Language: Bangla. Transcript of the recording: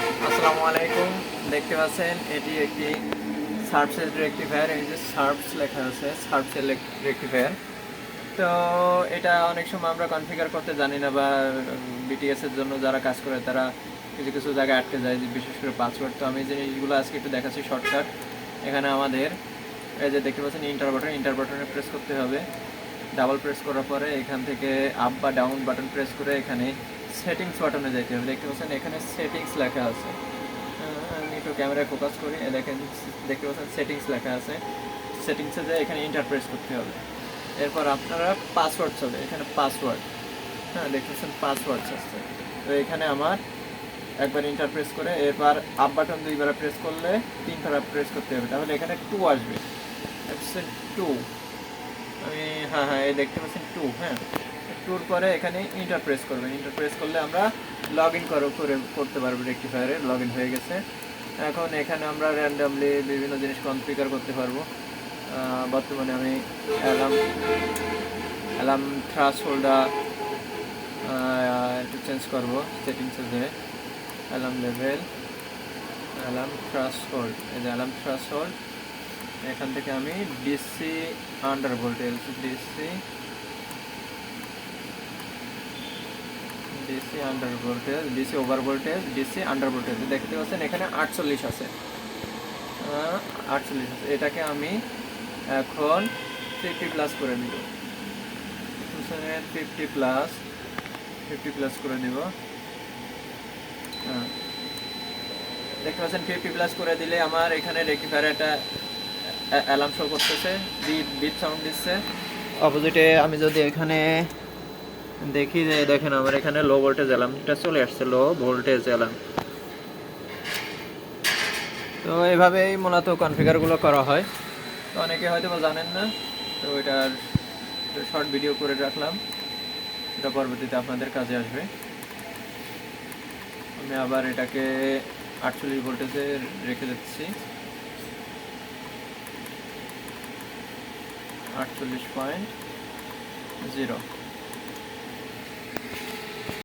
আসসালামু আলাইকুম। দেখতে পাচ্ছেন এটি একটি সার্ভসের রেকটিফায়ার। এই যে সার্ভস লেখা আছে, সার্ভসের রেকটিফায়ার। তো এটা অনেক সময় আমরা কনফিগার করতে জানি না, বা বিটিএস এর জন্য যারা কাজ করে তারা কিছু কিছু জায়গায় আটকে যায়, বিশেষ করে পাসওয়ার্ড। তো আমি যে এইগুলো আজকে একটু দেখাচ্ছি শর্টকাট। এখানে আমাদের এই যে দেখতে পাচ্ছেন ইন্টার বাটনে প্রেস করতে হবে। ডাবল প্রেস করার পরে এখান থেকে আপ বা ডাউন বাটন প্রেস করে এখানে সেটিংস বাটনে যেতে হবে। দেখতে পাচ্ছেন এখানে সেটিংস লেখা আছে। আমি একটু ক্যামেরায় ফোকাস করি, দেখেন দেখতে পাচ্ছেন সেটিংস লেখা আছে। সেটিংসে যে এখানে ইন্টার প্রেস করতে হবে। এরপর আপনারা পাসওয়ার্ড চলে, এখানে পাসওয়ার্ড, হ্যাঁ দেখতে পাচ্ছেন পাসওয়ার্ড আসছে। তো এখানে আমার একবার ইন্টার প্রেস করে এরপর আপ বাটন দুইবার প্রেস করলে তিনবার প্রেস করতে হবে, তাহলে এখানে 2 আসবে। 2 আমি হ্যাঁ এই দেখতে পাচ্ছেন 2, হ্যাঁ 2-র পরে এখানে ইন্টার প্রেস করবেন। ইন্টার প্রেস করলে আমরা লগ ইন করতে পারবো। রেকটিফায়ারে লগ ইন হয়ে গেছে। এখন এখানে আমরা র্যান্ডামলি বিভিন্ন জিনিস কনফিগার করতে পারবো। বর্তমানে আমি অ্যালার্ম থ্রাশ হোল্ডার একটু চেঞ্জ করবো। সেটিংসে যে alarm level, alarm threshold, এই যে অ্যালার্ম থ্রাশ হোল্ড, এখান থেকে আমি DC under voltage, DC under voltage, DC over voltage, DC under voltage দেখতে পাচ্ছেন এখানে 48 আছে। 48 আছে, এটাকে আমি এখন 50 প্লাস করে দিব। 50 প্লাস করে দিব। হ্যাঁ দেখতে পাচ্ছেন 50 প্লাস করে দিলে আমার এখানে রেকটিফায়ার একটা অ্যালার্ম শো করতেছে, বিপ সাউন্ড দিচ্ছে। অপোজিটে আমি যদি এখানে দেখি যে দেখেন আমার এখানে লো ভোল্টেজ অ্যালার্মটা চলে আসছে, লো ভোল্টেজ অ্যালার্ম। তো এইভাবেই মূলত কনফিগারগুলো করা হয়। তো অনেকে হয়তো বা জানেন না, তো এটার শর্ট ভিডিও করে রাখলাম, এটা পরবর্তীতে আপনাদের কাজে আসবে। আমি আবার এটাকে 48 ভোল্টেজে রেখে দিচ্ছি, 48.0।